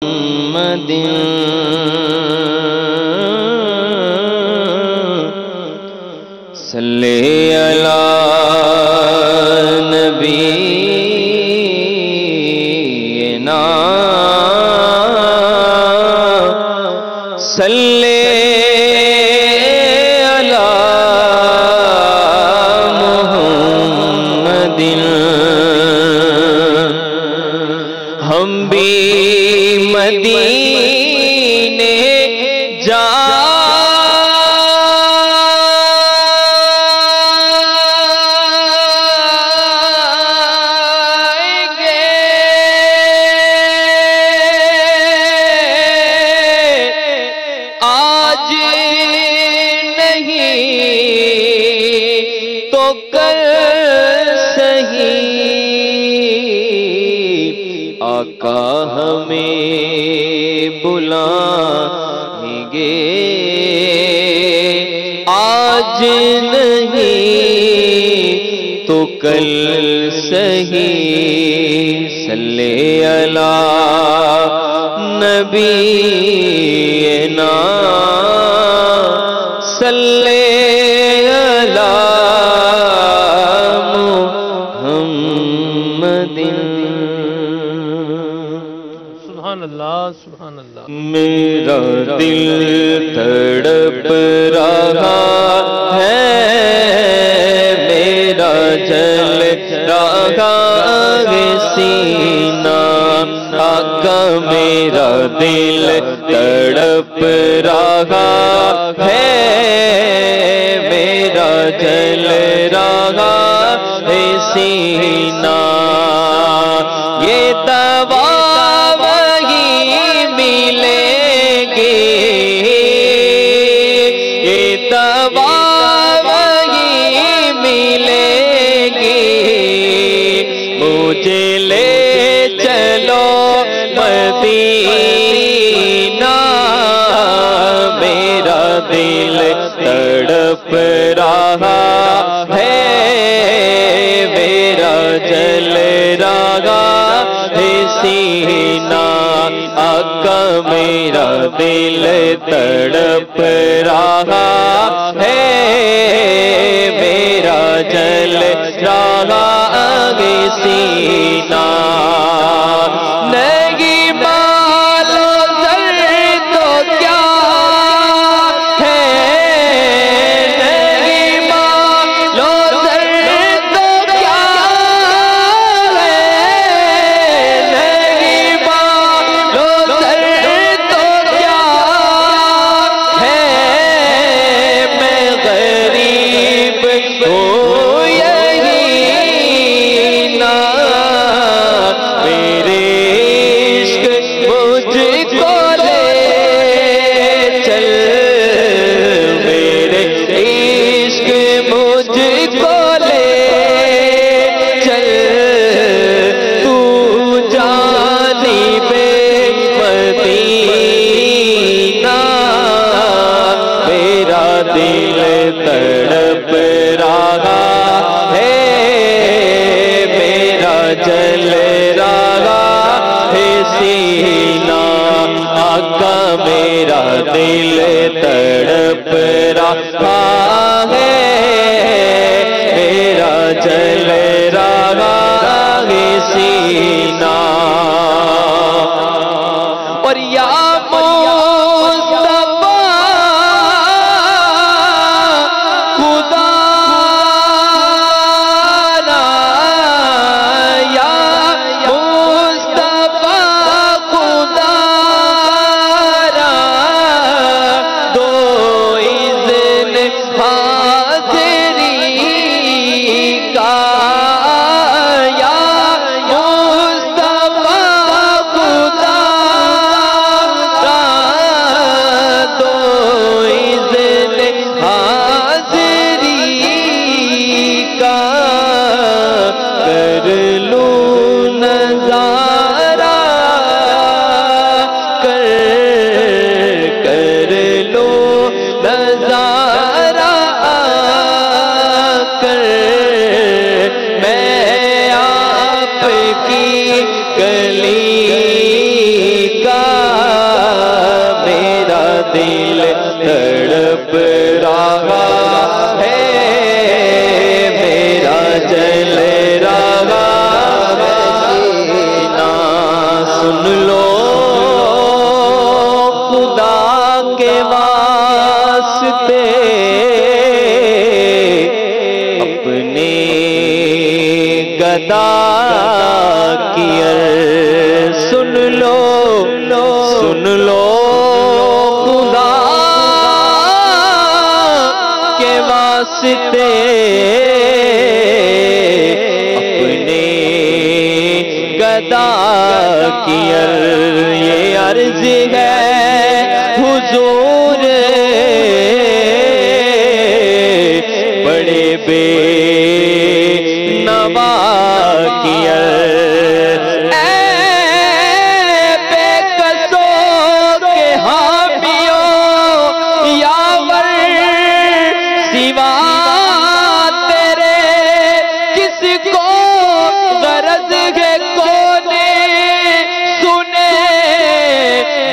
محمد صلی علی نبینا صلی علی محمد ہم بھی مدینے جائیں گے آج نہیں تو کل سہی آقا ہمیں بلائیں گے آج نہیں تو کل سہی صلی علی نبینا صلی علی محمد سبحان اللہ سبحان اللہ میرا دل تڑپ رہا ہے میرا جل رہا ہے سینہ آقا میرا دل تڑپ رہا ہے میرا جل رہا ہے سینہ یہ دوا مجھے لے چلو مدینہ میرا دل تڑپ رہا ہے میرا جل رہا ہے سینہ آقا میرا دل تڑپ رہا ہے میرا جل رہا سینہ نہیں معلوم زر تو کیا ہے نہیں معلوم زر تو کیا ہے نہیں معلوم زر تو کیا ہے میں غریب ہوں تڑپ رہا ہے میرا جل رہا ہے سینہ آقا میرا دل تڑپ رہا ہے میرا جل رہا ہے سینہ اور یا دل تڑپ رہا ہے میرا جل رہا سینہ سن لو خدا کے واسطے اپنے گدا کی سن لو خدا کے واسطے اپنے گدا کی یہ عرض ہے حضور بڑے بے نوا کی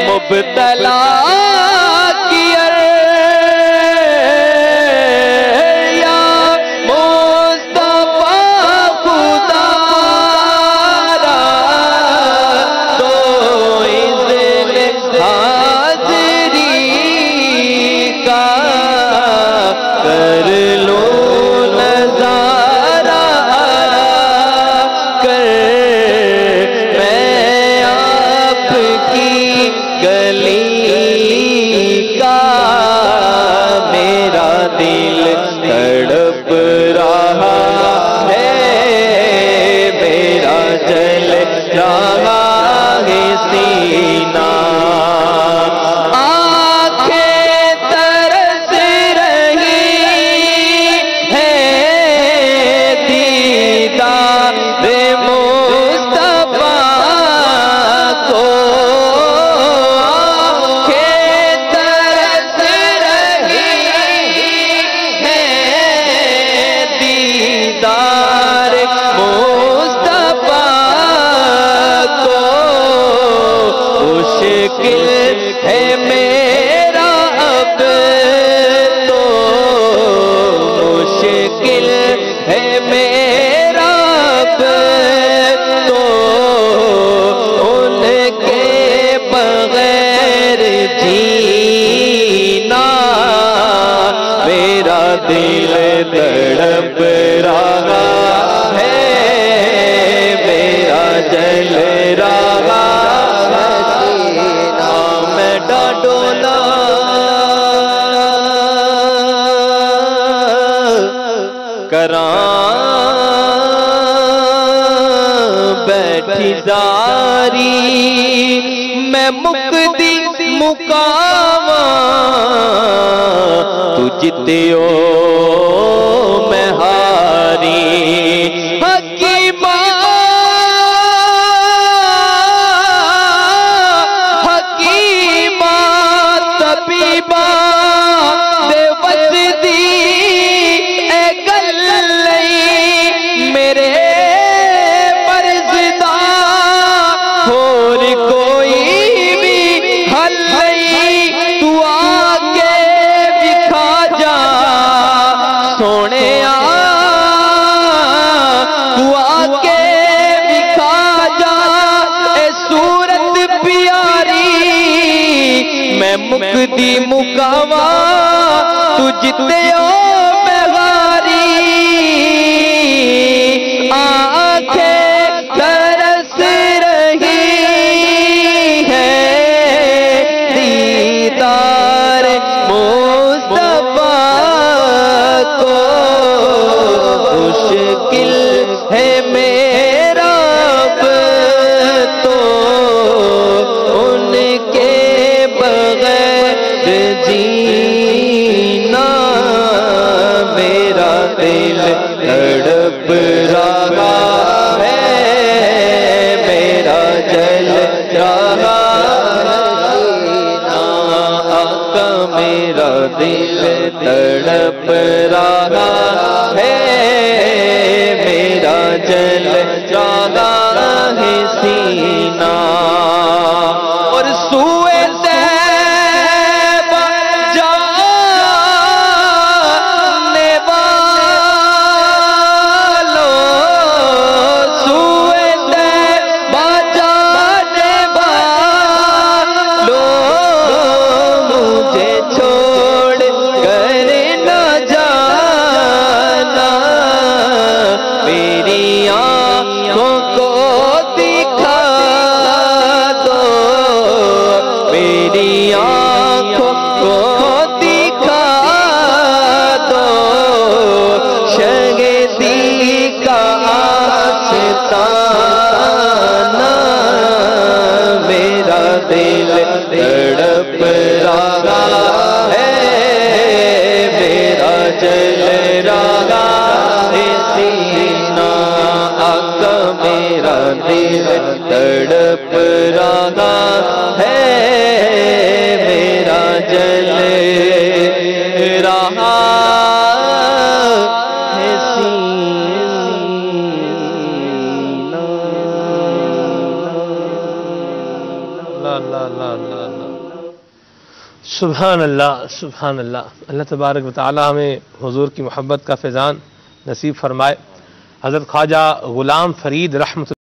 مبتلا کیا یا مصطفیٰ خدا را تو اذن حاضری کا کر لو نظارہ کر میں آپ کی گلی کا میرا دل تڑپ رہا ہے میرا جل رہا ہے سینہ آنکھیں ترس رہی ہے دیدار مصطفیٰ کو مشکل ہے میرا اب تو مشکل ہے میرا اب تو ان کے بغیر جینا میرا دل تڑپ رہا ہے میرا جل رہا ڈولا کراں بیٹھی داری میں مقدی مقاواں تو جتیو میں ہاری حکیمہ طبیبہ دے وسدی اے گلئی میرے مرزدہ اور کوئی بھی حل نہیں تو آگے دکھا جا سونے تو آگے دکھا جا اے صورت پیاری میں مقدی مقاواں تو جتیو میں غاری آنکھیں ترس رہی ہے دیدار مصطفیٰ کو مشکل ہے میرا اب تو ان کے بغیر جینا میرا دل تڑپ رہا ہے میرا جل رہا آقا میرا دل تڑپ رہا ہے میرا جل رہا ہے سینہ اور سوئے طیبہ دل تڑپ رہا ہے میرا جل رہا ہے سینہ آقا میرا دل تڑپ رہا ہے میرا جل رہا ہے سینہ سبحان اللہ سبحان اللہ۔ اللہ تبارک و تعالی ہمیں حضور کی محبت کا فیضان نصیب فرمائے۔ حضرت خواجہ غلام فرید رحمۃ